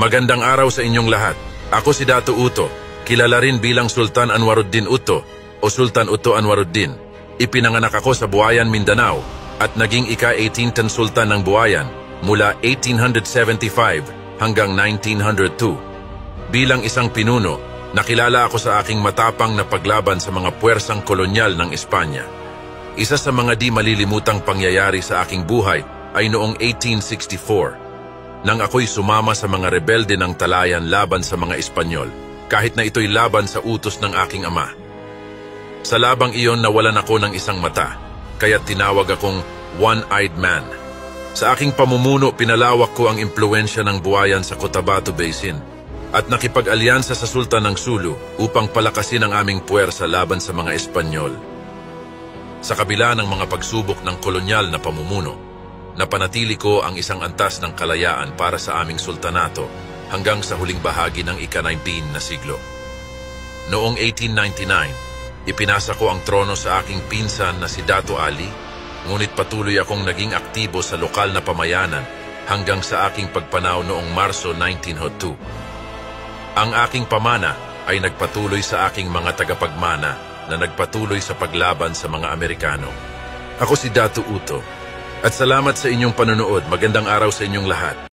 Magandang araw sa inyong lahat. Ako si Dato Uto, kilala rin bilang Sultan Anwaruddin Uto o Sultan Uto Anwaruddin. Ipinanganak ako sa Buayan, Mindanao at naging ika-18th Sultan ng Buayan mula 1875 hanggang 1902. Bilang isang pinuno, nakilala ako sa aking matapang na paglaban sa mga puwersang kolonyal ng Espanya. Isa sa mga di malilimutang pangyayari sa aking buhay ay noong 1864, nang ako'y sumama sa mga rebelde ng Talayan laban sa mga Espanyol, kahit na ito'y laban sa utos ng aking ama. Sa labang iyon nawalan ako ng isang mata, kaya tinawag akong One-Eyed Man. Sa aking pamumuno, pinalawak ko ang impluensya ng Buayan sa Cotabato Basin at nakipag-alyansa sa Sultan ng Sulu upang palakasin ang aming puwersa laban sa mga Espanyol. Sa kabila ng mga pagsubok ng kolonyal na pamumuno, napanatili ko ang isang antas ng kalayaan para sa aming sultanato hanggang sa huling bahagi ng ika-19 na siglo. Noong 1899, ipinasa ko ang trono sa aking pinsan na si Dato Ali, ngunit patuloy akong naging aktibo sa lokal na pamayanan hanggang sa aking pagpanaw noong Marso 1902. Ang aking pamana ay nagpatuloy sa aking mga tagapagmana na nagpatuloy sa paglaban sa mga Amerikano. Ako si Dato Uto, at salamat sa inyong panonood. Magandang araw sa inyong lahat.